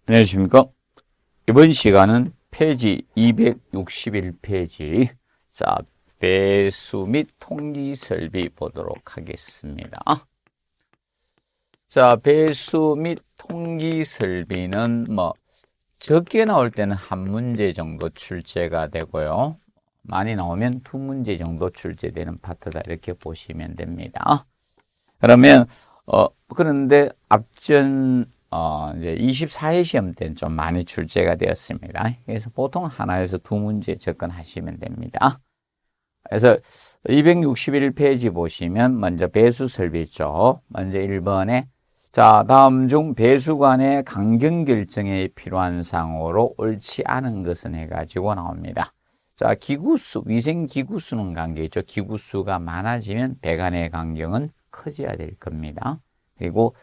안녕하십니까. 이번 시간은 페이지 261페이지. 자, 배수 및 통기 설비 보도록 하겠습니다. 자, 배수 및 통기 설비는 적게 나올 때는 한 문제 정도 출제가 되고요. 많이 나오면 두 문제 정도 출제되는 파트다. 이렇게 보시면 됩니다. 그러면, 그런데 앞전 이제 24회 시험 때는 좀 많이 출제가 되었습니다. 그래서 보통 하나에서 두 문제 접근하시면 됩니다. 그래서 261페이지 보시면 먼저 배수 설비 있죠. 먼저 1번에 자, 다음 중 배수 간의 강경 결정에 필요한 사항으로 옳지 않은 것은 해가지고 나옵니다. 자, 기구수, 위생 기구수는 관계있죠. 기구수가 많아지면 배 간의 간격은 커져야 될 겁니다. 그리고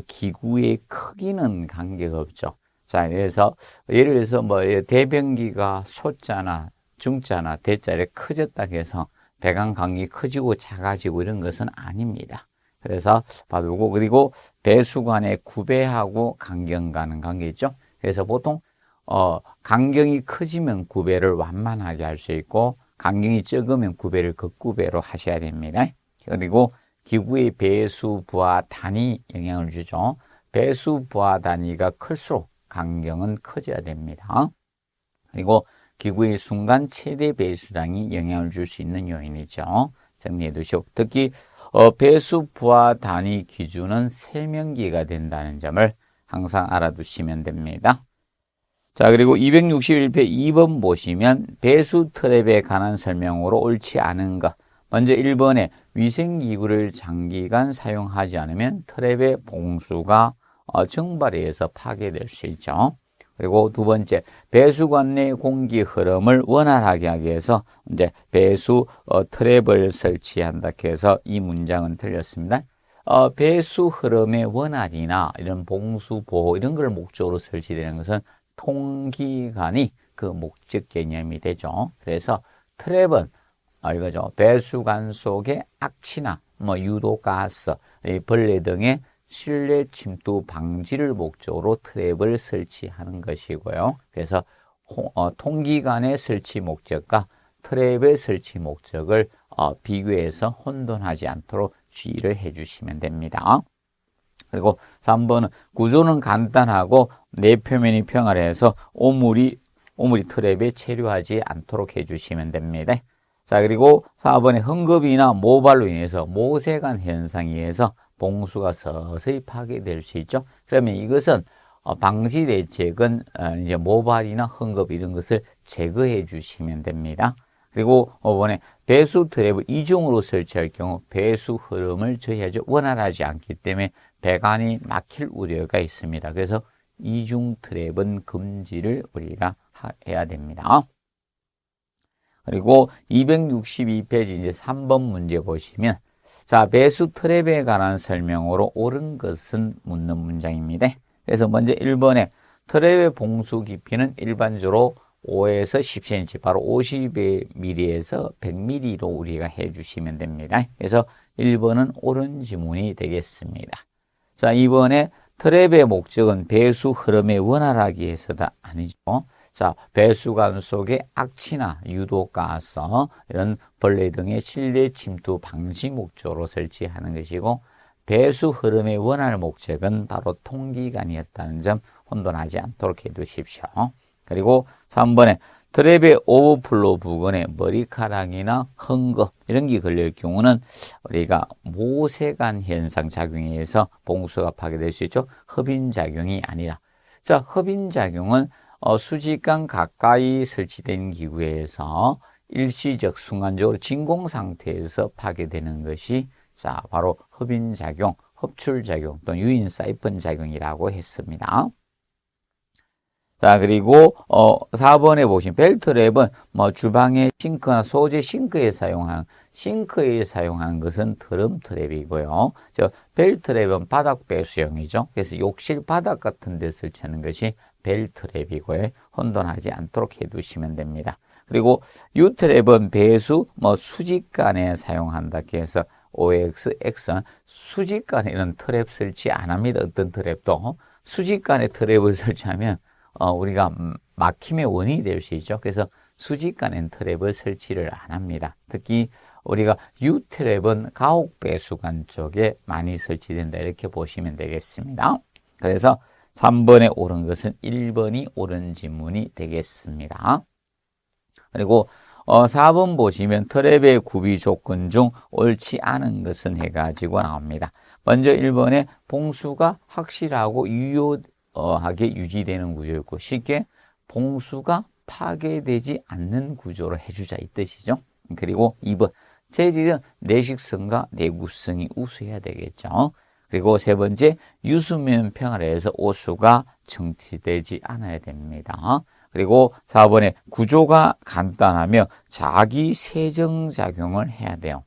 기구의 크기는 관계가 없죠. 자, 그래서 예를 들어서 대변기가 소자나 중자나 대자에 커졌다 해서 배관 간격이 커지고 작아지고 이런 것은 아닙니다. 그래서 봐두고, 그리고 배수 간의 구배하고 간격 간은 관계 있죠. 그래서 보통 간격이 커지면 구배를 완만하게 할 수 있고, 간격이 적으면 구배를 극구배로 하셔야 됩니다. 그리고 기구의 배수 부하 단위 영향을 주죠. 배수 부하 단위가 클수록 간격은 커져야 됩니다. 그리고 기구의 순간 최대 배수량이 영향을 줄 수 있는 요인이죠. 정리해 두시고, 특히 배수 부하 단위 기준은 세면기가 된다는 점을 항상 알아두시면 됩니다. 자, 그리고 261페이지 2번 보시면 배수 트랩에 관한 설명으로 옳지 않은 것. 먼저 1번에 위생기구를 장기간 사용하지 않으면 트랩의 봉수가 증발에 의해서 파괴될 수 있죠. 그리고 두 번째, 배수관 내 공기 흐름을 원활하게 하기 위해서 이제 배수 트랩을 설치한다 해서 이 문장은 틀렸습니다. 배수 흐름의 원활이나 이런 봉수 보호 이런 걸 목적으로 설치되는 것은 통기관이 그 목적 개념이 되죠. 그래서 트랩은 이거죠. 배수관 속에 악취나 유도가스, 벌레 등의 실내 침투 방지를 목적으로 트랩을 설치하는 것이고요. 그래서 통기관의 설치 목적과 트랩의 설치 목적을 비교해서 혼돈하지 않도록 주의를 해주시면 됩니다. 그리고 3번은 구조는 간단하고 내표면이 평활해서 오물이 트랩에 체류하지 않도록 해주시면 됩니다. 자, 그리고 4번에 헝겊이나 모발로 인해서 모세관 현상에 의해서 봉수가 서서히 파괴될 수 있죠. 그러면 이것은 방지 대책은 이제 모발이나 헝겊 이런 것을 제거해 주시면 됩니다. 그리고 5번에 배수 트랩을 이중으로 설치할 경우 배수 흐름을 저해하지 원활하지 않기 때문에 배관이 막힐 우려가 있습니다. 그래서 이중 트랩은 금지를 우리가 해야 됩니다. 그리고 262페이지 이제 3번 문제 보시면 자, 배수 트랩에 관한 설명으로 옳은 것은 묻는 문장입니다. 그래서 먼저 1번에 트랩의 봉수 깊이는 일반적으로 5에서 10cm, 바로 50mm에서 100mm로 우리가 해주시면 됩니다. 그래서 1번은 옳은 지문이 되겠습니다. 자, 2번에 트랩의 목적은 배수 흐름에 원활하기 위해서가 아니죠. 자, 배수관 속에 악취나 유도가스, 이런 벌레 등의 실내 침투 방지 목적으로 설치하는 것이고, 배수 흐름의 원활 목적은 바로 통기관이었다는 점 혼돈하지 않도록 해두십시오. 그리고 3번에 트랩의 오버플로 부근에 머리카락이나 헝겊 이런 게 걸릴 경우는 우리가 모세관 현상 작용에 의해서 봉수가 파괴될 수 있죠. 흡인작용이 아니라. 자, 흡인작용은 수직관 가까이 설치된 기구에서 일시적 순간적으로 진공 상태에서 파괴되는 것이 자, 바로 흡인작용, 흡출작용 또는 유인 사이펀 작용이라고 했습니다. 자, 그리고 4번에 보시면 벨트랩은 주방의 싱크나 소재 싱크에 사용하는 것은 드럼 트랩이고요. 벨트랩은 바닥 배수용이죠. 그래서 욕실 바닥 같은 데 설치하는 것이 벨트랩이고요. 혼돈하지 않도록 해두시면 됩니다. 그리고 U트랩은 배수 수직관에 사용한다 해서 OX, X는 수직관에는 트랩 설치 안 합니다. 어떤 트랩도. 수직 간에 트랩을 설치하면 우리가 막힘의 원인이 될 수 있죠. 그래서 수직 간엔 트랩을 설치를 안 합니다. 특히 우리가 U 트랩은 가옥 배수관 쪽에 많이 설치된다 이렇게 보시면 되겠습니다. 그래서 3번에 옳은 것은 1번이 옳은 지문이 되겠습니다. 그리고 4번 보시면 트랩의 구비 조건 중 옳지 않은 것은 해가지고 나옵니다. 먼저 1번에 봉수가 확실하고 유효하게 유지되는 구조였고 쉽게 봉수가 파괴되지 않는 구조로 해주자 이 뜻이죠. 그리고 2번 재질은 내식성과 내구성이 우수해야 되겠죠. 그리고 세 번째 유수면 평활에서 오수가 정치되지 않아야 됩니다. 그리고 4번에 구조가 간단하며 자기 세정작용을 해야 돼요.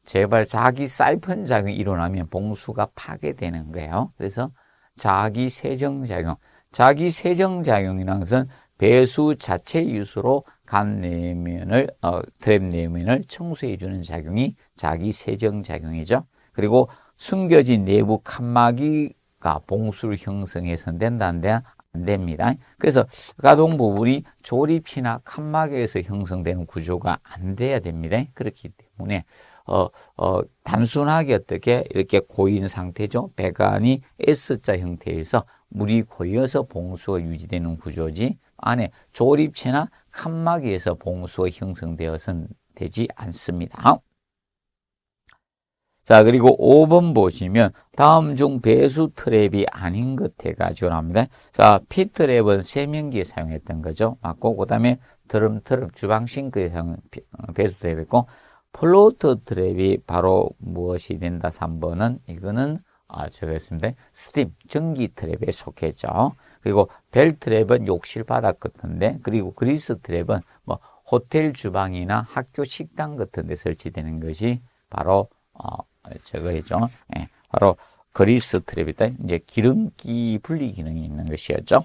제발 자기 사이펀 작용이 일어나면 봉수가 파괴되는 거예요. 그래서 자기 세정작용. 자기 세정작용이라는 것은 배수 자체 유수로 간 내면을, 트랩 내면을 청소해 주는 작용이 자기 세정작용이죠. 그리고 숨겨진 내부 칸막이가 봉수를 형성해서는 된다는데 안 됩니다. 그래서 가동 부분이 조립이나 칸막이에서 형성되는 구조가 안 돼야 됩니다. 그렇기 때문에 단순하게 어떻게 이렇게 고인 상태죠. 배관이 S자 형태에서 물이 고여서 봉수가 유지되는 구조지 안에 조립체나 칸막이에서 봉수가 형성되어서는 되지 않습니다. 자, 그리고 5번 보시면 다음 중 배수 트랩이 아닌 것 해가지고 나옵니다. 자, 피 트랩은 세면기에 사용했던 거죠. 맞고, 그 다음에 드럼 트랩, 주방 싱크에 사용 배수 트랩이었고, 플로트 트랩이 바로 무엇이 된다? 3번은 이거는 저거였습니다. 스팀, 전기 트랩에 속했죠. 그리고 벨 트랩은 욕실 바닥 같은데, 그리고 그리스 트랩은 뭐 호텔 주방이나 학교 식당 같은 데 설치되는 것이 바로 저거죠. 예, 바로 그리스 트랩이다. 이제 기름기 분리 기능이 있는 것이었죠.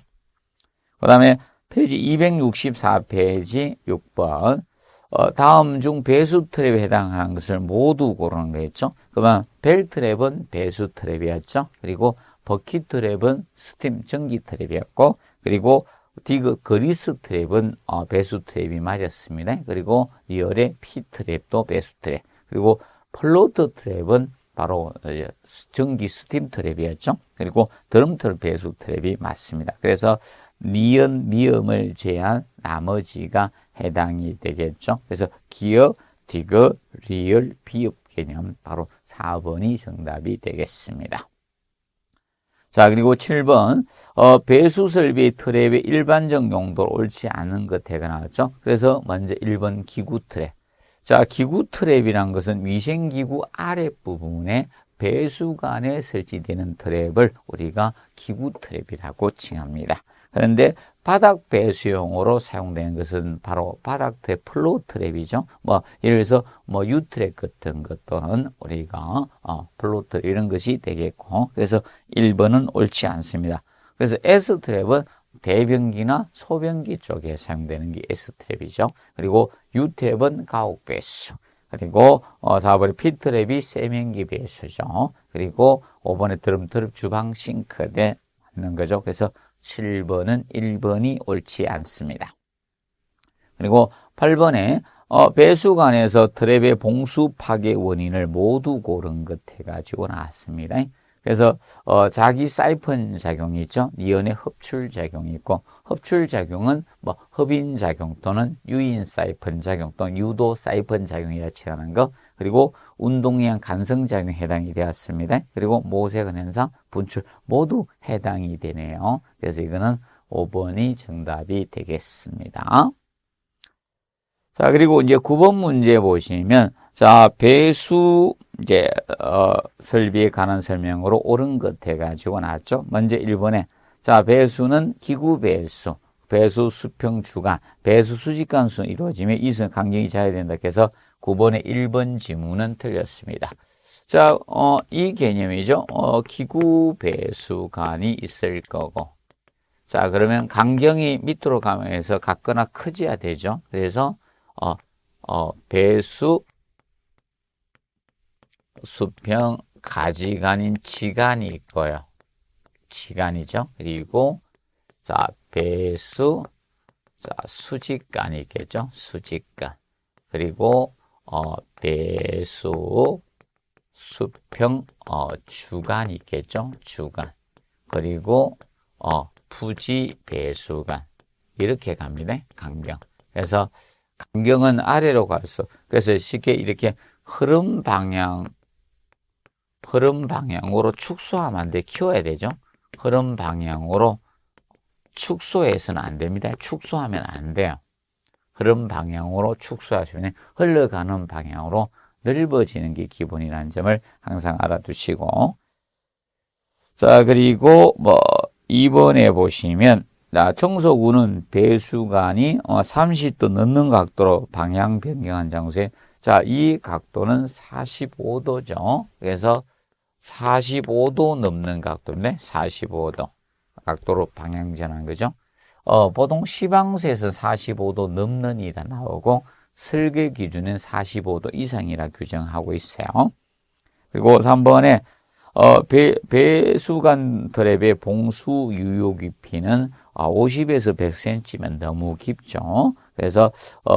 그 다음에 페이지 264페이지 6번. 다음 중 배수 트랩에 해당하는 것을 모두 고르는 거였죠. 그러면 벨 트랩은 배수 트랩이었죠. 그리고 버킷 트랩은 스팀 전기 트랩이었고, 그리고 디그 그리스 트랩은 배수 트랩이 맞았습니다. 그리고 리얼의 피 트랩도 배수 트랩. 그리고 플로트 트랩은 바로 전기 스팀 트랩이었죠. 그리고 드럼 트랩 배수 트랩이 맞습니다. 그래서 니은, 미음을 제한 나머지가 해당이 되겠죠. 그래서 기역, 디귿, 리을, 비읍 개념 바로 4번이 정답이 되겠습니다. 자, 그리고 7번 배수 설비 트랩의 일반적 용도로 옳지 않은 것 해가 나왔죠. 그래서 먼저 1번 기구 트랩. 자, 기구 트랩이란 것은 위생기구 아랫부분에 배수관에 설치되는 트랩을 우리가 기구 트랩이라고 칭합니다. 그런데 바닥 배수용으로 사용되는 것은 바로 바닥 트랩, 플로우 트랩이죠. 예를 들어서 U 트랩 같은 것 또는 우리가 플로우 트랩 이런 것이 되겠고, 그래서 1번은 옳지 않습니다. 그래서 S 트랩은 대변기나 소변기 쪽에 사용되는 게 S트랩이죠. 그리고 U트랩은 가옥 배수. 그리고 4번에 P트랩이 세면기 배수죠. 그리고 5번에 드럼 트랩 주방 싱크대 맞는 거죠. 그래서 7번은 1번이 옳지 않습니다. 그리고 8번에 배수관에서 트랩의 봉수 파괴 원인을 모두 고른 것 해가지고 나왔습니다. 그래서 자기 사이펀 작용이 있죠. 니온의 흡출 작용이 있고, 흡출 작용은 흡인 작용 또는 유인 사이펀 작용 또는 유도 사이펀 작용이 야치하는 것, 그리고 운동량 간성 작용에 해당이 되었습니다. 그리고 모세건 현상, 분출 모두 해당이 되네요. 그래서 이거는 5번이 정답이 되겠습니다. 자, 그리고 이제 9번 문제 보시면, 자, 배수, 설비에 관한 설명으로 옳은 것 해가지고 나왔죠. 먼저 1번에, 자, 배수는 기구 배수, 배수 수평 주간, 배수 수직간 수 이루어지며 이수는 간격이 져야 된다. 그래서 9번의 1번 지문은 틀렸습니다. 자, 이 개념이죠. 기구 배수관이 있을 거고. 자, 그러면 간격이 밑으로 가면서 같거나 커져야 되죠. 그래서, 배수 수평 가지간인 지간이 있고요. 지간이죠. 그리고 자, 배수, 자, 수직간이 있겠죠. 수직간. 그리고 배수, 수평, 주간이 있겠죠. 주간. 그리고 부지, 배수간. 이렇게 갑니다. 강경. 그래서 강경은 아래로 갈수록, 그래서 쉽게 이렇게 흐름 방향으로 축소하면 안 돼. 키워야 되죠. 흐름 방향으로 축소해서는 안 됩니다. 축소하면 안 돼요. 흐름 방향으로 축소하시면 흘러가는 방향으로 넓어지는 게 기본이라는 점을 항상 알아두시고. 자, 그리고 2번에 보시면, 청소구는 배수관이 30도 넘는 각도로 방향 변경한 장소에, 자, 이 각도는 45도죠. 그래서 45도 넘는 각도인데, 45도 각도로 방향 전환한 거죠. 보통 시방서에서 45도 넘는 이라 나오고, 설계 기준은 45도 이상이라 규정하고 있어요. 그리고 3번에 배수관 트랩의 봉수 유효 깊이는 50에서 100cm면 너무 깊죠. 그래서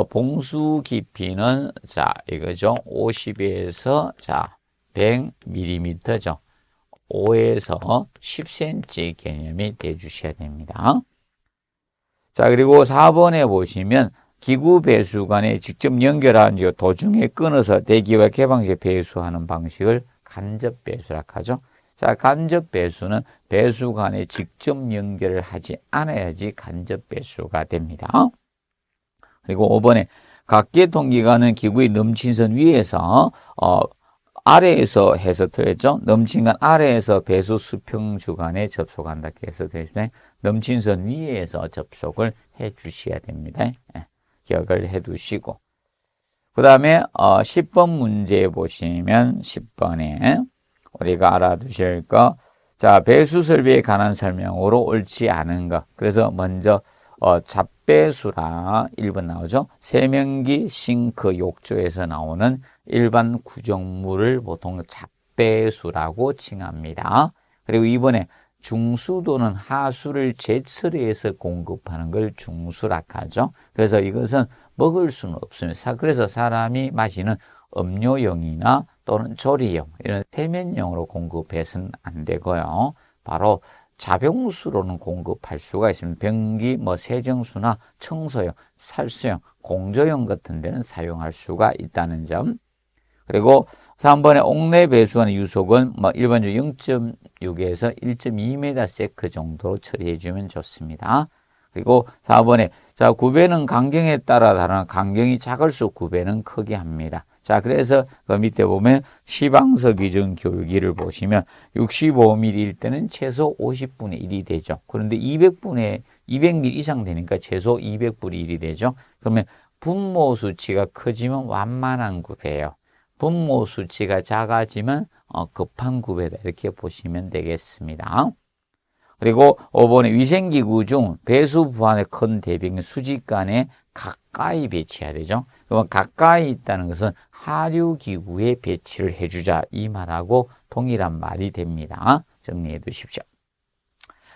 봉수 깊이는 자, 이거죠. 50에서 자, 100mm죠. 5에서 10cm 개념이 돼 주셔야 됩니다. 자, 그리고 4번에 보시면 기구 배수관에 직접 연결한 도중에 끊어서 대기와 개방시에 배수하는 방식을 간접 배수라고 하죠. 자, 간접 배수는 배수관에 직접 연결을 하지 않아야지 간접 배수가 됩니다. 그리고 5번에 각계 통기관은 기구의 넘친선 위에서 아래에서 해서 틀렸죠. 넘친관 아래에서 배수 수평 주간에 접속한다 해서 틀렸죠. 넘친선 위에서 접속을 해 주셔야 됩니다. 기억을 해 두시고. 그 다음에 10번 문제 보시면 10번에 우리가 알아두실 거, 자, 배수 설비에 관한 설명으로 옳지 않은 거. 그래서 먼저 잡배수라 1번 나오죠. 세면기, 싱크, 욕조에서 나오는 일반 구정물을 보통 잡배수라고 칭합니다. 그리고 2번에 중수 또는 하수를 재처리해서 공급하는 걸 중수라고 하죠. 그래서 이것은 먹을 수는 없습니다. 그래서 사람이 마시는 음료용이나 또는 조리용, 이런 세면용으로 공급해서는 안 되고요. 바로 자병수로는 공급할 수가 있습니다. 변기, 세정수나 청소용, 살수용, 공조용 같은 데는 사용할 수가 있다는 점. 그리고 3번에 옥내 배수관의 유속은 일반적으로 0.6에서 1.2m 세크 정도로 처리해 주면 좋습니다. 그리고 4번에 자, 구배는 강경에 따라 다른 강경이 작을수록 구배는 크게 합니다. 자, 그래서 그 밑에 보면 시방서 기준 교육기를 보시면 65mm일 때는 최소 50분의 1이 되죠. 그런데 200mm 이상 되니까 최소 200분의 1이 되죠. 그러면 분모 수치가 커지면 완만한 구배예요. 분모 수치가 작아지면 급한 구배다, 이렇게 보시면 되겠습니다. 그리고 5번에 위생기구 중 배수 부안의 큰 대병 수직간에 가까이 배치해야 되죠. 그러면 가까이 있다는 것은 하류기구에 배치를 해주자, 이 말하고 동일한 말이 됩니다. 정리해 두십시오.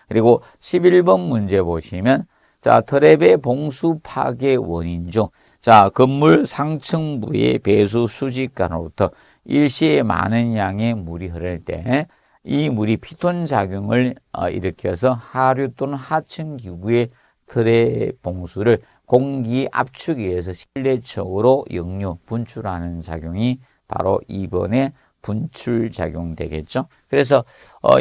그리고 11번 문제 보시면, 자, 트랩의 봉수 파괴 원인 중, 자, 건물 상층부의 배수 수직간으로부터 일시에 많은 양의 물이 흐를 때 이 물이 피톤 작용을 일으켜서 하류 또는 하층 기구의 트랩 봉수를 공기 압축에 의해서 실내적으로 역류, 분출하는 작용이 바로 2번의 분출 작용 되겠죠. 그래서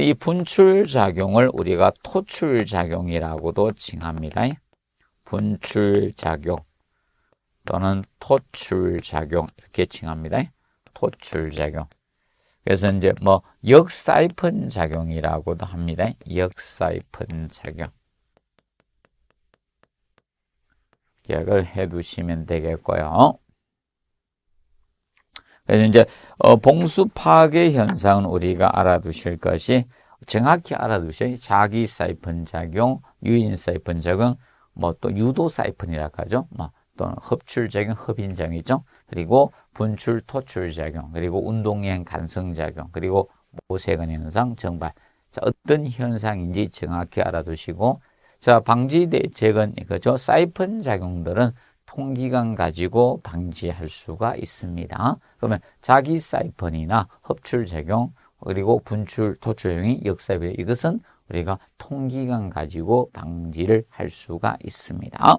이 분출 작용을 우리가 토출 작용이라고도 칭합니다. 분출 작용 또는 토출 작용, 이렇게 칭합니다. 토출 작용. 그래서 이제 역사이펀 작용이라고도 합니다. 역사이펀 작용. 기억을 해 두시면 되겠고요. 그래서 이제 봉수 파괴 현상은 우리가 알아두실 것이, 정확히 알아두셔야 자기 사이펀 작용, 유인 사이펀 작용, 또 유도 사이펀이라고 하죠. 또는 흡출 작용, 흡인 작용이죠. 그리고 분출, 토출 작용, 그리고 운동량 간성 작용, 그리고 모세관 현상, 정발. 자, 어떤 현상인지 정확히 알아두시고, 자, 방지 대책은 이거죠. 사이펀 작용들은 통기관 가지고 방지할 수가 있습니다. 그러면 자기 사이펀이나 흡출 작용, 그리고 분출, 도출 작용이 역사비례, 이것은 우리가 통기관 가지고 방지를 할 수가 있습니다.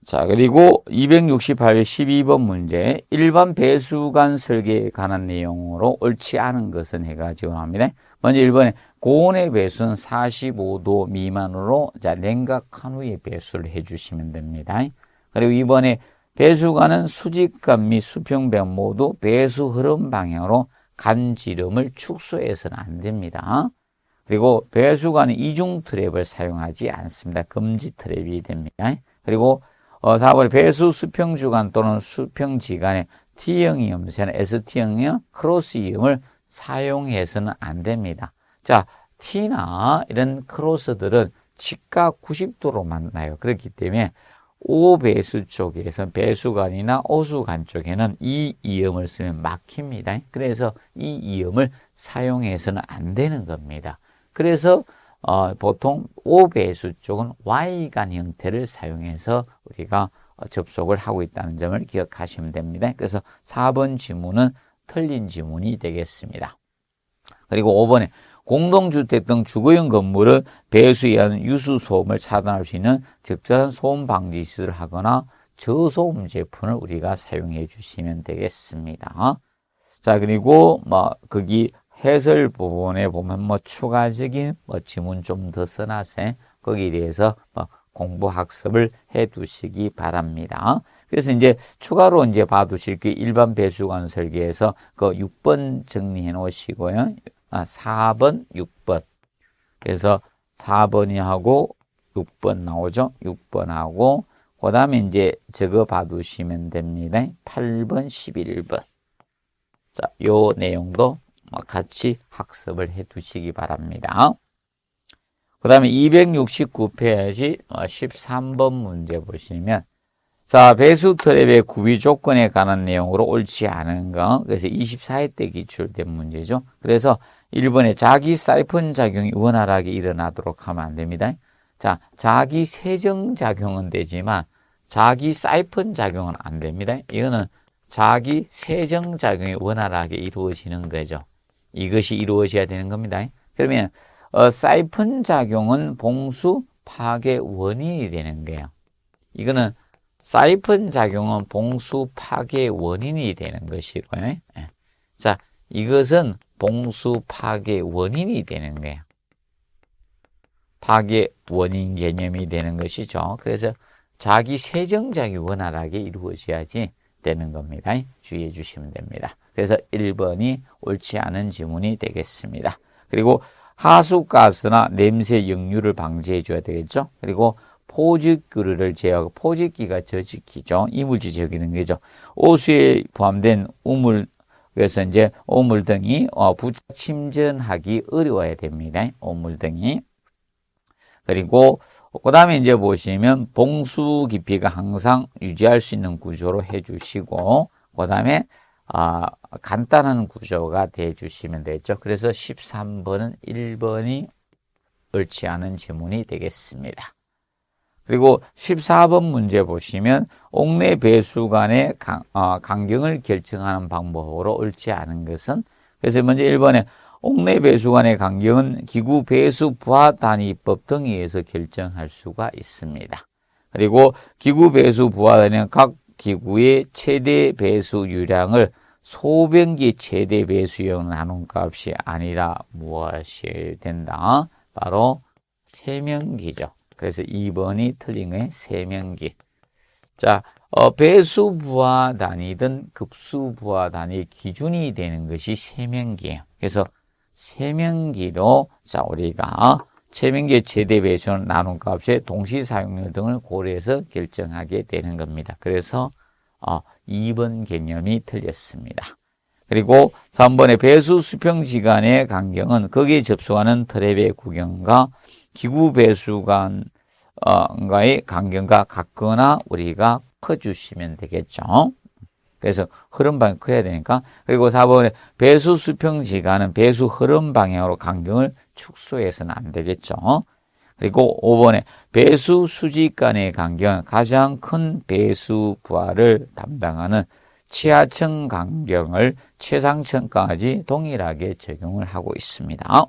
자, 그리고 268회 12번 문제, 일반 배수관 설계에 관한 내용으로 옳지 않은 것은 해가지고 나옵니다. 먼저 1번에 고온의 배수는 45도 미만으로 자 냉각한 후에 배수를 해주시면 됩니다. 그리고 2번에 배수관은 수직관 및 수평변 모두 배수 흐름 방향으로 간지름을 축소해서는 안 됩니다. 그리고 배수관은 이중 트랩을 사용하지 않습니다. 금지 트랩이 됩니다. 그리고 4번에 배수 수평 주간 또는 수평 지간에 T형 이음새는 ST형이나 크로스 이음을 사용해서는 안 됩니다. 자, T나 이런 크로스들은 직각 90도로 만나요. 그렇기 때문에 O배수 쪽에서 배수관이나 오수관 쪽에는 이 이음을 쓰면 막힙니다. 그래서 이 이음을 사용해서는 안 되는 겁니다. 그래서 보통 O배수 쪽은 Y관 형태를 사용해서 우리가 접속을 하고 있다는 점을 기억하시면 됩니다. 그래서 4번 지문은 틀린 지문이 되겠습니다. 그리고 5번에 공동주택 등 주거용 건물은 배수에 의한 유수 소음을 차단할 수 있는 적절한 소음 방지 시설을 하거나 저소음 제품을 우리가 사용해 주시면 되겠습니다. 자, 그리고 거기 해설 부분에 보면 추가적인 지문 좀 더 써놨어요. 거기에 대해서 공부 학습을 해 두시기 바랍니다. 그래서 이제 추가로 이제 봐두실 게 일반 배수관 설계에서 그 6번 정리해 놓으시고요. 4번, 6번. 그래서 4번이 하고 6번 나오죠. 6번하고 그 다음에 이제 저거 봐두시면 됩니다. 8번, 11번. 자, 요 내용도 같이 학습을 해 두시기 바랍니다. 그 다음에 269페이지 13번 문제 보시면, 자, 배수 트랩의 구비 조건에 관한 내용으로 옳지 않은 거, 그래서 24회 때 기출된 문제죠. 그래서 1번에 자기 사이펀 작용이 원활하게 일어나도록 하면 안 됩니다. 자, 자기 세정 작용은 되지만 자기 사이펀 작용은 안 됩니다. 이거는 자기 세정 작용이 원활하게 이루어지는 거죠. 이것이 이루어져야 되는 겁니다. 그러면 사이펀 작용은 봉수 파괴 원인이 되는 거예요. 이거는 사이펀 작용은 봉수 파괴 원인이 되는 것이고요. 자, 이것은 봉수 파괴 원인이 되는 거예요. 파괴 원인 개념이 되는 것이죠. 그래서 자기 세정 작용이 원활하게 이루어져야지 되는 겁니다. 주의해 주시면 됩니다. 그래서 1번이 옳지 않은 지문이 되겠습니다. 그리고 하수가스나 냄새 역류를 방지해 줘야 되겠죠. 그리고 포집기를 제어하고, 포집기가 저직기죠. 이물질 제어기는 거죠. 오수에 포함된 우물, 그래서 이제 오물 등이 부착 침전하기 어려워야 됩니다. 오물 등이. 그리고 그 다음에 이제 보시면 봉수 깊이가 항상 유지할 수 있는 구조로 해주시고, 그 다음에 간단한 구조가 돼주시면 되죠. 그래서 13번은 1번이 옳지 않은 지문이 되겠습니다. 그리고 14번 문제 보시면 옥내 배수관의 간격을 결정하는 방법으로 옳지 않은 것은, 그래서 먼저 1번에 옥내 배수관의 간격은 기구 배수 부하 단위법 등에 의해서 결정할 수가 있습니다. 그리고 기구 배수 부하 단위는 각 기구의 최대 배수 유량을 소변기 최대 배수용 나눈 값이 아니라 무엇이 된다? 바로 세면기죠. 그래서 2번이 틀린 거예요. 세면기. 자, 배수 부하 단위든 급수 부하 단위 기준이 되는 것이 세면기예요. 그래서 세면기로 자 우리가 세면기의 최대 배수는 나눈 값의 동시 사용률 등을 고려해서 결정하게 되는 겁니다. 그래서 2번 개념이 틀렸습니다. 그리고 3번의 배수 수평 지간의 간격은 거기에 접속하는 트랩의 구경과 기구 배수관과의 간격과 같거나 우리가 커주시면 되겠죠. 그래서 흐름 방향이 커야 되니까. 그리고 4번에 배수 수평지간은 배수 흐름 방향으로 간격을 축소해서는 안 되겠죠. 그리고 5번에 배수 수직 간의 간격은 가장 큰 배수 부하를 담당하는 치하층 간격을 최상층까지 동일하게 적용을 하고 있습니다.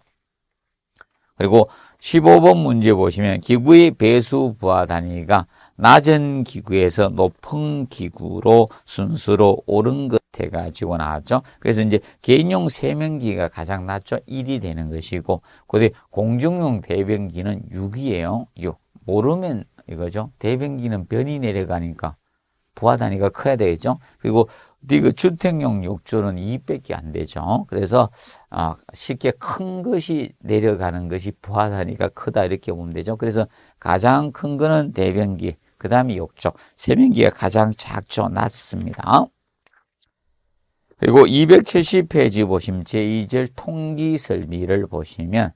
그리고 15번 문제 보시면 기구의 배수 부하 단위가 낮은 기구에서 높은 기구로 순서로 오른 것 해가지고 나왔죠. 그래서 이제 개인용 세면기가 가장 낮죠. 1이 되는 것이고, 그다음에 공중용 대변기는 6이에요. 6. 모르면 이거죠. 대변기는 변이 내려가니까 부하 단위가 커야 되겠죠. 그리고 주택용 욕조는 2밖에 안 되죠. 그래서 쉽게 큰 것이 내려가는 것이 부하 단위가 크다 이렇게 보면 되죠. 그래서 가장 큰 거는 대변기, 그 다음에 욕조, 세면기가 가장 작죠. 낮습니다. 그리고 270페이지 보시면 제2절 통기설비를 보시면,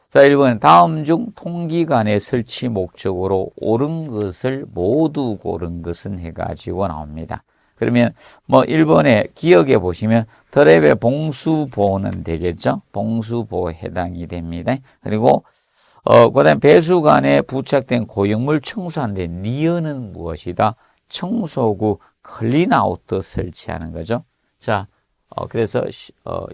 자, 1번 다음 중 통기관의 설치 목적으로 옳은 것을 모두 고른 것은 해가지고 나옵니다. 그러면 1번에 기억에 보시면 트랩의 봉수보는 되겠죠. 봉수보에 해당이 됩니다. 그리고 그다음 배수관에 부착된 고형물 청소하는데 니어는 무엇이다? 청소구 클린아웃 설치하는 거죠. 자, 그래서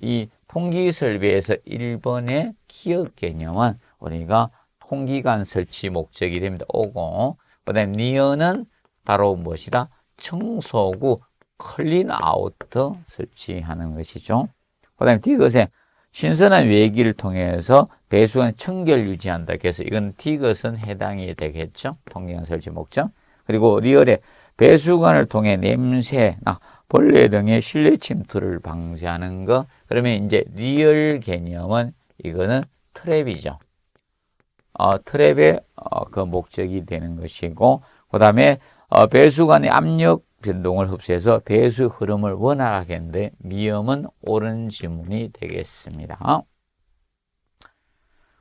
이 통기 설비에서 1번의 기억 개념은 우리가 통기관 설치 목적이 됩니다. 오고, 그다음 니어는 바로 무엇이다? 청소구 클린아웃 설치하는 것이죠. 그다음 디귿에 신선한 외기를 통해서 배수관 청결 유지한다. 그래서 이건 디귿은 해당이 되겠죠. 통기관 설치 목적. 그리고 리얼에 배수관을 통해 냄새나 벌레 등의 실내 침투를 방지하는 거. 그러면 이제 리얼 개념은 이거는 트랩이죠. 트랩의 그 목적이 되는 것이고, 그 다음에 배수관의 압력 변동을 흡수해서 배수 흐름을 원활하게 하는데 미음은 옳은 지문이 되겠습니다.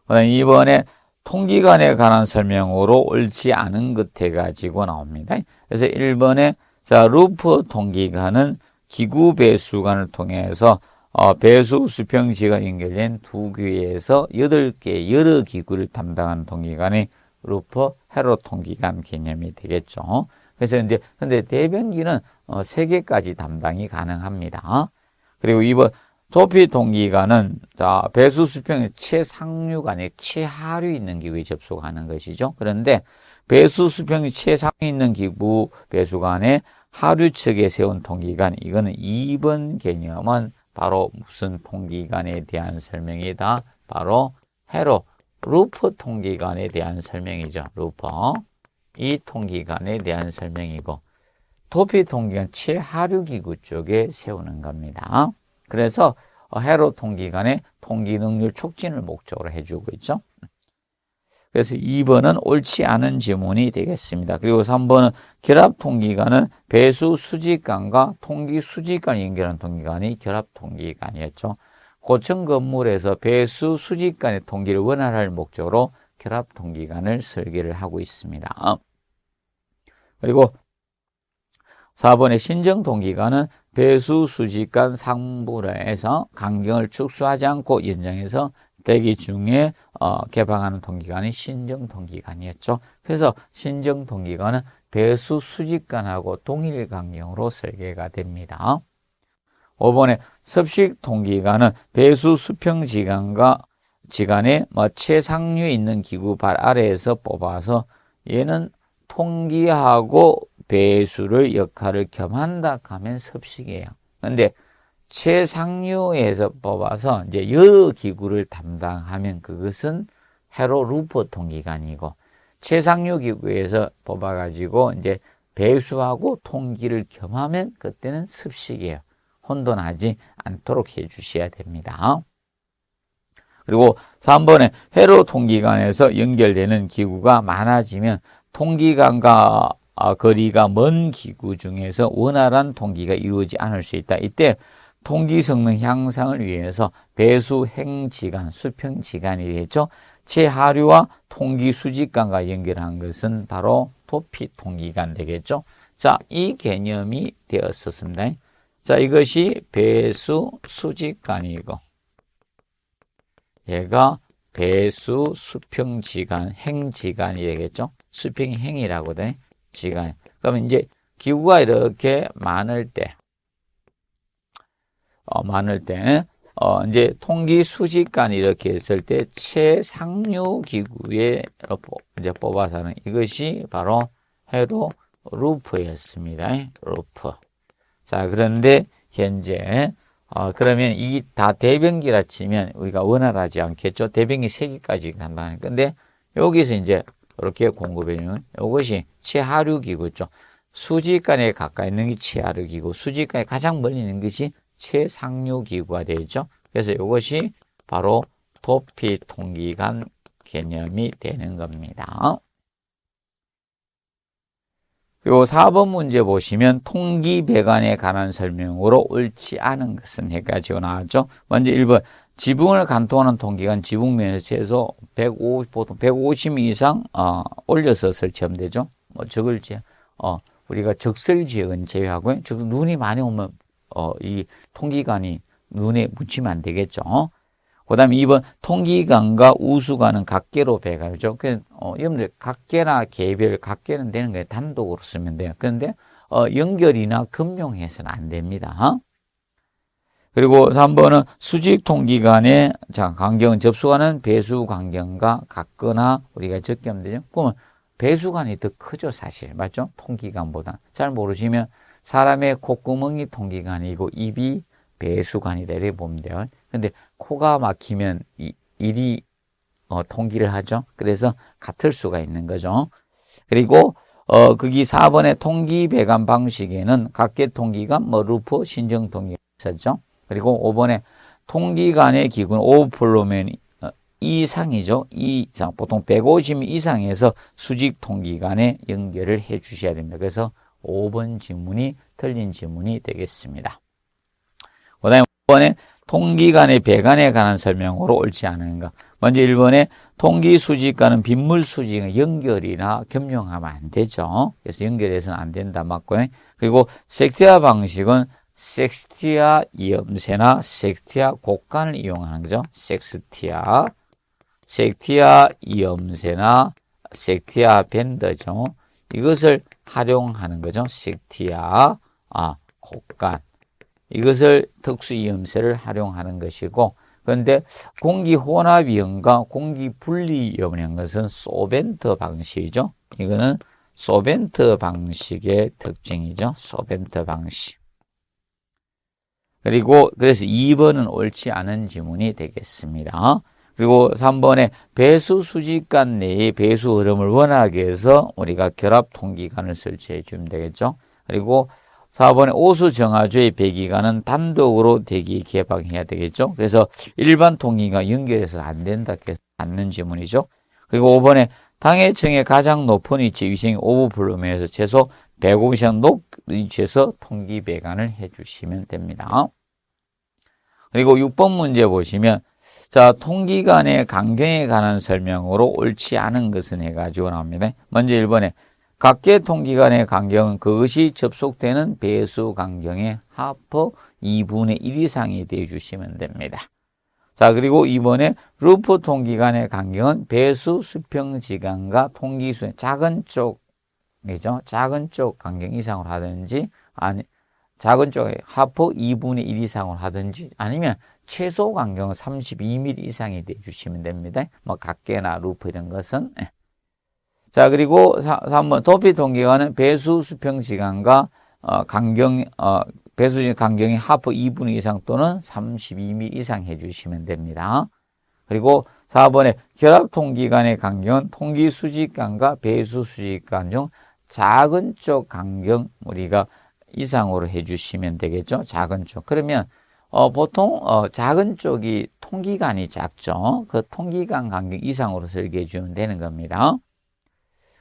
그 다음에 이번에 통기관에 관한 설명으로 옳지 않은 것 해가지고 나옵니다. 그래서 1번에 자, 루프 통기관은 기구 배수관을 통해서 배수 수평지가 연결된 2개에서 8개 여러 기구를 담당하는 통기관이 루프 헤로 통기관 개념이 되겠죠. 그래서 이제 근데 대변기는 3개까지 담당이 가능합니다. 그리고 2번 도피 통기관은 배수 수평의 최상류가 아니라 최하류 있는 기구에 접속하는 것이죠. 그런데 배수 수평이 최상류 있는 기구 배수관에 하류측에 세운 통기관, 이거는 2번 개념은 바로 무슨 통기관에 대한 설명이다? 바로 헤로 루프 통기관에 대한 설명이죠. 루프. 이 통기관에 대한 설명이고, 도피 통기관 최하류 기구 쪽에 세우는 겁니다. 그래서 헤로 통기관의 통기 능률 촉진을 목적으로 해주고 있죠. 그래서 2번은 옳지 않은 지문이 되겠습니다. 그리고 3번은 결합 통기관은 배수 수직관과 통기 수직관을 연결하는 통기관이 결합 통기관이었죠. 고층 건물에서 배수 수직관의 통기를 원활할 목적으로 결합 통기관을 설계를 하고 있습니다. 그리고 4번의 신정 통기관은 배수 수직관 상부라에서 간격을 축소하지 않고 연장해서 대기 중에 개방하는 통기관이 신정 통기관이었죠. 그래서 신정 통기관은 배수 수직관하고 동일 간격으로 설계가 됩니다. 5번에 섭식 통기관은 배수 수평 지간에 최상류에 있는 기구 발 아래에서 뽑아서 얘는 통기하고 배수를 역할을 겸한다 하면 섭식이에요. 그런데 최상류에서 뽑아서 이제 여러 기구를 담당하면 그것은 헤로 루프 통기관이고, 최상류 기구에서 뽑아가지고 이제 배수하고 통기를 겸하면 그때는 습식이에요. 혼돈하지 않도록 해주셔야 됩니다. 그리고 3번에 회로 통기관에서 연결되는 기구가 많아지면 통기관과 거리가 먼 기구 중에서 원활한 통기가 이루어지지 않을 수 있다. 이때 통기 성능 향상을 위해서 배수 행지간, 수평지간이 되겠죠. 최하류와 통기 수직간과 연결한 것은 바로 도피 통기간 되겠죠. 자, 이 개념이 되었었습니다. 자, 이것이 배수 수직간이고, 얘가 배수 수평지간, 행지간이 되겠죠? 수평이 행이라고 돼. 지간. 그러면 이제 기구가 이렇게 많을 때, 이제 통기 수직간 이렇게 했을 때 최상류 기구에 이제 뽑아서 하는 이것이 바로 회로 루프였습니다. 루프. 자, 그런데 현재 그러면 이 다 대변기라 치면 우리가 원활하지 않겠죠? 대변기 3개까지 한다는 건데 여기서 이제 이렇게 공급해 주는 이것이 최하류 기구죠. 수직간에 가까이 있는 게 최하류 기구, 수직간에 가장 멀리 있는 것이 최상류 기구가 되죠. 그래서 이것이 바로 도피 통기간 개념이 되는 겁니다. 요 4번 문제 보시면 통기배관에 관한 설명으로 옳지 않은 것은 해가지고 나왔죠. 먼저 1번 지붕을 관통하는 통기관 지붕면에서 최소 150, 보통 150 이상 올려서 설치하면 되죠. 뭐 적을지 우리가 적설지역은 제외하고요. 즉 눈이 많이 오면 이 통기관이 눈에 묻히면 안 되겠죠. 그 다음에 2번 통기관과 우수관은 각계로 배관이죠. 여러분들 각계나 개별, 각계는 되는 거예요. 단독으로 쓰면 돼요. 그런데 연결이나 금용해서는 안 됩니다. 그리고 3번은 수직 통기관의 간격은 접수관은 배수 간격과 같거나 우리가 적게 하면 되죠. 그러면 배수관이 더 크죠, 사실. 맞죠? 통기관보다. 잘 모르시면 사람의 콧구멍이 통기관이고 입이 배수관이다 이렇게 보면 돼요. 근데 코가 막히면 일이 통기를 하죠. 그래서 같을 수가 있는 거죠. 그리고 거기 4번의 통기배관 방식에는 각계 통기관, 루프, 신정 통기관 있었죠. 그리고 5번에 통기관의 기구는 오버플로면 이상이죠. 이상 보통 150 이상에서 수직 통기관에 연결을 해 주셔야 됩니다. 그래서 5번 지문이 틀린 지문이 되겠습니다. 그 다음에 5번에 통기관의 배관에 관한 설명으로 옳지 않은가. 먼저 1번에 통기수직과는 빗물수직은 연결이나 겸용하면 안 되죠. 그래서 연결해서는 안 된다 맞고요. 그리고 섹티아 방식은 섹스티아 이염새나 섹티아 곡간을 이용하는 거죠. 섹스티아 이염새나 섹티아 밴더죠. 이것을 활용하는 거죠. 섹티아 곡간. 이것을 특수이염새를 활용하는 것이고, 그런데 공기혼합이염과 공기분리이염이라는 것은 소벤트 방식이죠. 이거는 소벤트 방식의 특징이죠. 소벤트 방식. 그리고 그래서 2번은 옳지 않은 지문이 되겠습니다. 그리고 3번에 배수 수직관 내에 배수 흐름을 원하게 해서 우리가 결합 통기관을 설치해 주면 되겠죠. 그리고 4번에 오수 정화조의 배기관은 단독으로 대기 개방해야 되겠죠. 그래서 일반 통기관 연결해서 안 된다 해서 않는 지문이죠. 그리고 5번에 당해층의 가장 높은 위치 위생이 오버플로면에서 최소 150 이상 높은 위치에서 통기 배관을 해주시면 됩니다. 그리고 6번 문제 보시면 자, 통기관의 간격에 관한 설명으로 옳지 않은 것은 해가지고 나옵니다. 먼저 1번에 각계 통기관의 간격은 그것이 접속되는 배수 간격의 하프 2분의 1 이상이 되어 주시면 됩니다. 자, 그리고 2번에 루프 통기관의 간격은 배수 수평지간과 통기수의 작은 쪽이죠. 작은 쪽 간격 이상으로 하든지, 작은 쪽에 하프 2분의 1 이상으로 하든지, 아니면 최소 간격은 32mm 이상이 되어 주시면 됩니다. 뭐, 각계나 루프 이런 것은. 자, 그리고 3번 도피 통기관은 배수 수평지간과 배수진 간격이 하프 2분의 2 이상 또는 32mm 이상 해주시면 됩니다. 그리고 4번에 결합 통기관의 간격은 통기 수직간과 배수 수직간 중 작은 쪽 간격 우리가 이상으로 해주시면 되겠죠. 작은 쪽. 그러면 보통 작은 쪽이 통기관이 작죠. 그 통기관 간격 이상으로 설계해 주면 되는 겁니다.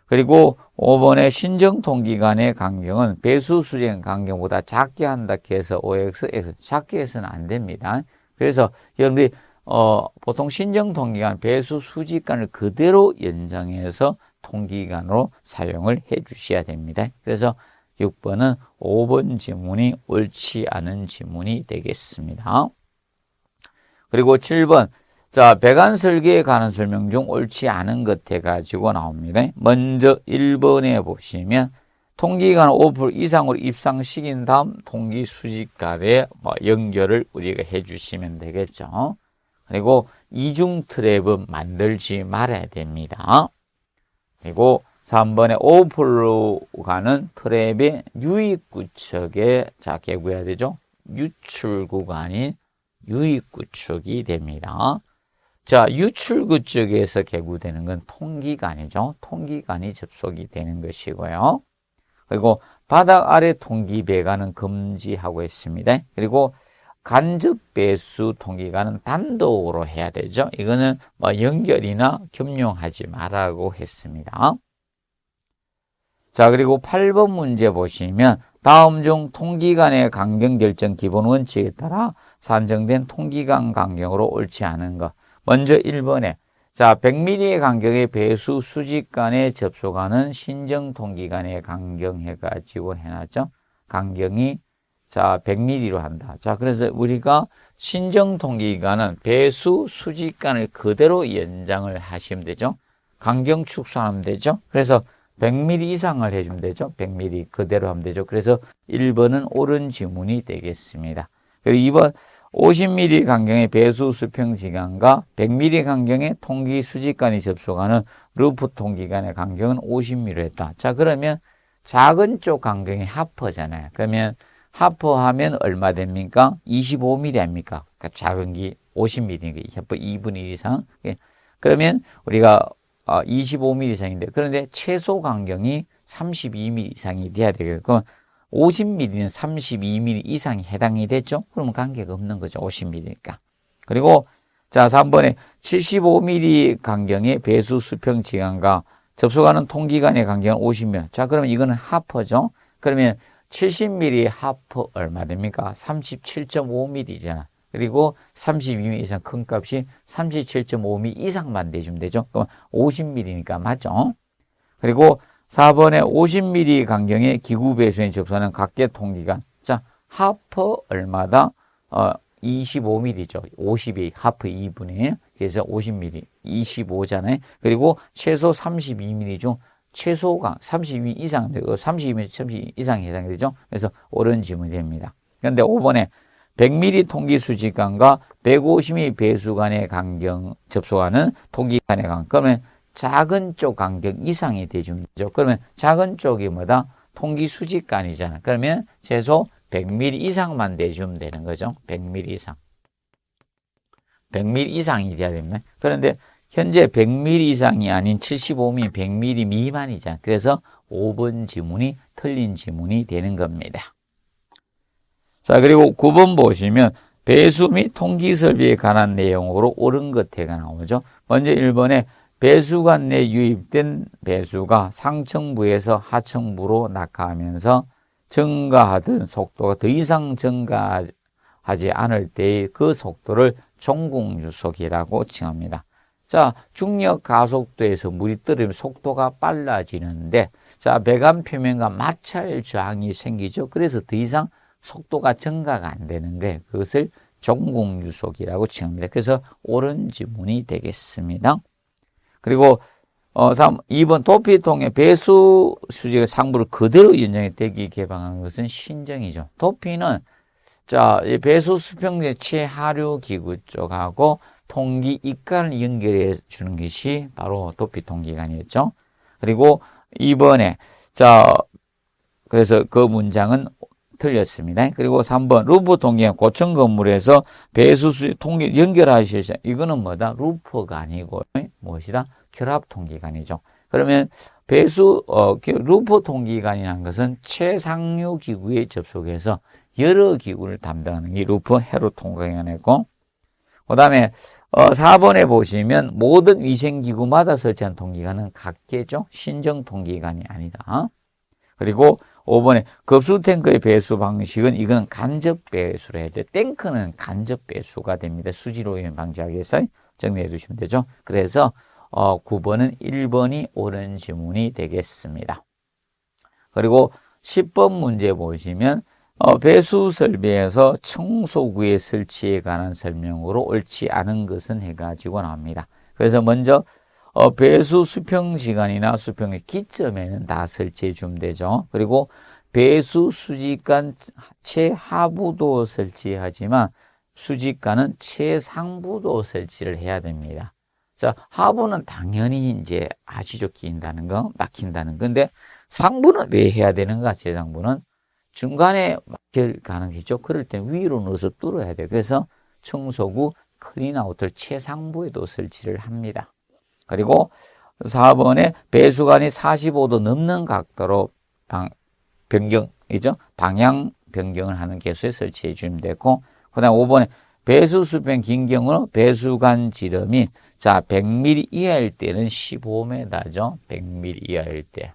그리고 5번의 신정통기관의 간격은 배수수직 간격보다 작게 한다 해서 OX, X 작게 해서는 안 됩니다. 그래서 여러분들이 보통 신정통기관 배수수직간을 그대로 연장해서 통기관으로 사용을 해 주셔야 됩니다. 그래서 6번은 5번 지문이 옳지 않은 지문이 되겠습니다. 그리고 7번, 자, 배관 설계에 관한 설명 중 옳지 않은 것 해가지고 나옵니다. 먼저 1번에 보시면 통기관 5% 이상으로 입상시킨 다음 통기 수직간에 연결을 우리가 해주시면 되겠죠. 그리고 이중 트랩은 만들지 말아야 됩니다. 그리고 3번에 5%로 가는 트랩의 유입구측에 자 개구해야 되죠. 유출구간이 유입구측이 됩니다. 자, 유출구측에서 개구되는 건 통기관이죠. 통기관이 접속이 되는 것이고요. 그리고 바닥 아래 통기 배관은 금지하고 있습니다. 그리고 간접 배수 통기관은 단독으로 해야 되죠. 이거는 연결이나 겸용하지 말라고 했습니다. 자, 그리고 8번 문제 보시면 다음 중 통기관의 간격 결정 기본 원칙에 따라 산정된 통기관 간격으로 옳지 않은 것. 먼저 1번에 자, 100mm의 간격의 배수 수직간에 접속하는 신정 통기관의 간격 해가지고 해놨죠. 간격이 자, 100mm로 한다. 자, 그래서 우리가 신정 통기관은 배수 수직간을 그대로 연장을 하시면 되죠. 간격 축소하면 되죠. 그래서 100mm 이상을 해주면 되죠. 100mm 그대로 하면 되죠. 그래서 1번은 옳은 지문이 되겠습니다. 그리고 2번 50mm 간격의 배수 수평 지간과 100mm 간격의 통기 수직간이 접속하는 루프 통기관의 간격은 50mm로 했다. 자, 그러면 작은 쪽 간격이 하퍼잖아요. 그러면 하퍼하면 얼마 됩니까? 25mm 아닙니까? 그러니까 작은 게 50mm니까 하퍼 2분의 1 이상. 그러면 우리가 25mm 이상인데, 그런데 최소 간격이 32mm 이상이 돼야 되겠고, 50mm는 32mm 이상이 해당이 됐죠? 그러면 관계가 없는 거죠. 50mm니까. 그리고, 자, 3번에 75mm 간격의 배수 수평 지간과 접속하는 통기관의 간격은 50mm. 자, 그러면 이거는 하퍼죠? 그러면 70mm 하퍼 얼마 됩니까? 37.5mm잖아. 그리고 32mm 이상 큰 값이 37.5mm 이상만 내주면 되죠. 그럼 50mm니까 맞죠? 그리고 4번에 50mm 간격의 기구 배수에 접속하는 각계 통기관. 자, 하퍼 얼마다? 25mm죠. 50이 하퍼 2분의 그래서 50mm, 25잖아요. 그리고 최소 32mm 중 최소가 32 이상, 32mm, 32 이상이 해당이 되죠. 그래서 옳은 지문이 됩니다. 그런데 5번에 100mm 통기 수직간과 150mm 배수관의 간격 접속하는 통기관의 간격. 그러면 작은 쪽 간격 이상이 되죠. 그러면 작은 쪽이 뭐다? 통기 수직간이잖아. 그러면 최소 100mm 이상만 내주면 되는 거죠. 100mm 이상. 100mm 이상이 돼야 됩니다. 그런데 현재 100mm 이상이 아닌 75mm, 100mm 미만이잖아. 그래서 5번 지문이 틀린 지문이 되는 겁니다. 자, 그리고 9번 보시면 배수 및 통기 설비에 관한 내용으로 옳은 것해가 나오죠. 먼저 1번에 배수관 내 유입된 배수가 상층부에서 하층부로 낙하하면서 증가하던 속도가 더 이상 증가하지 않을 때의 그 속도를 종공유속이라고 칭합니다. 자, 중력 가속도에서 물이 떨어지면 속도가 빨라지는데, 자, 배관 표면과 마찰 저항이 생기죠. 그래서 더 이상 속도가 증가가 안 되는 게 그것을 종공유속이라고 칭합니다. 그래서 옳은 지문이 되겠습니다. 그리고 2번 도피통의 배수 수직의 상부를 그대로 연장해 대기 개방하는 것은 신정이죠. 도피는 자, 배수 수평의 최하류 기구 쪽하고 통기 입관을 연결해 주는 것이 바로 도피 통기관이었죠. 그리고 2번에 자, 그래서 그 문장은 틀렸습니다. 그리고 3번 루프 통기관 고층 건물에서 배수 통기 연결하시죠. 이거는 뭐다? 루프가 아니고 무엇이다? 결합 통기관이죠. 그러면 배수 루프 통기관이라는 것은 최상류 기구에 접속해서 여러 기구를 담당하는 게 루프 해로 통기관이고, 그다음에 4번에 보시면 모든 위생기구마다 설치한 통기관은 각계죠. 신정 통기관이 아니다. 그리고 5번에 급수 탱크의 배수 방식은 이거는 간접 배수를 해야 돼. 탱크는 간접 배수가 됩니다. 수질 오염 방지하기 위해서 정리해 두시면 되죠. 그래서 9번은 1번이 옳은 지문이 되겠습니다. 그리고 10번 문제 보시면 배수 설비에서 청소구의 설치에 관한 설명으로 옳지 않은 것은 해가지고 나옵니다. 그래서 먼저 배수 수평 시간이나 수평의 기점에는 다 설치해 주면 되죠. 그리고 배수 수직관 최하부도 설치하지만 수직관은 최상부도 설치를 해야 됩니다. 자, 하부는 당연히 이제 아시죠? 끼인다는 거, 막힌다는 건데 상부는 왜 해야 되는가? 최상부는 중간에 막힐 가능성이 있죠. 그럴 때 위로 넣어서 뚫어야 돼요. 그래서 청소구 클린아웃을 최상부에도 설치를 합니다. 그리고 4번에 배수관이 45도 넘는 각도로 방향 변경을 하는 개수에 설치해 주면 되고, 그 다음 5번에 배수 수평 긴 경우는 배수관 지름이 100mm 이하일 때는 15m죠. 100mm 이하일 때.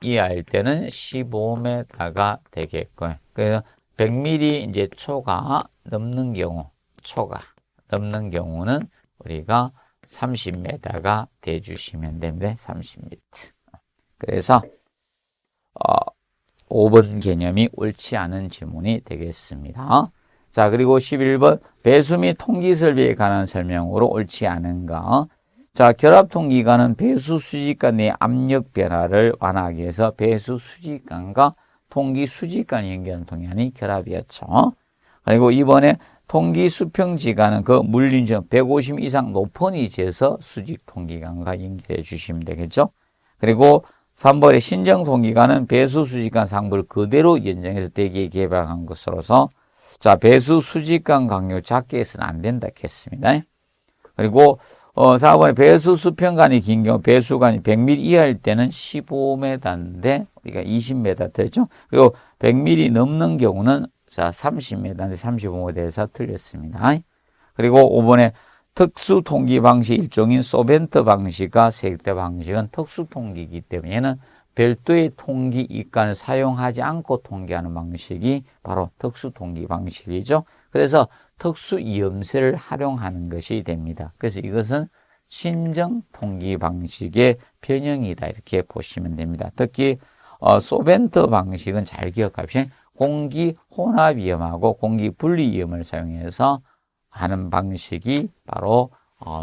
이하일 때는 15m가 되겠고요. 그래서 100mm 이제 초가 넘는 경우는 우리가 30m가 대주시면 됩니다. 30m. 그래서 5번 개념이 옳지 않은 지문이 되겠습니다. 자, 그리고 11번 배수 및 통기 설비에 관한 설명으로 옳지 않은가? 자, 결합통기관은 배수 수직관 내 압력 변화를 완화하기 위해서 배수 수직관과 통기 수직관이 연결하는 통기관이 결합이었죠. 그리고 이번에 통기 수평지관은 그 물린점 150 이상 높은 위치에서 수직 통기관과 연결해 주시면 되겠죠. 그리고 3번의 신정 통기관은 배수 수직관 상부를 그대로 연장해서 대기에 개방한 것으로서 배수 수직관 간격을 작게 해서는 안 된다 했습니다. 그리고 4번에 배수 수평관이 긴 경우 배수관이 100mm 이하일 때는 15m인데 우리가 20m 됐죠. 그리고 100mm 넘는 경우는 30m인데 35m에 대해서 틀렸습니다. 그리고 5번에 특수 통기 방식 일종인 소벤트 방식과 세대 방식은 특수 통기이기 때문에 얘는 별도의 통기 입관을 사용하지 않고 통기하는 방식이 바로 특수 통기 방식이죠. 그래서 특수 이음새를 활용하는 것이 됩니다. 그래서 이것은 신정 통기 방식의 변형이다 이렇게 보시면 됩니다. 특히 소벤트 방식은 잘 기억하십시오. 공기 혼합이음하고 공기 분리이음을 사용해서 하는 방식이 바로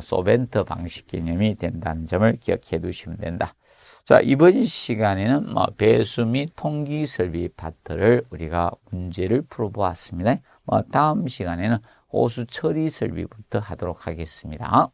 소벤트 방식 개념이 된다는 점을 기억해 두시면 된다. 자, 이번 시간에는 배수 및 통기 설비 파트를 우리가 문제를 풀어보았습니다. 다음 시간에는 호수 처리 설비부터 하도록 하겠습니다.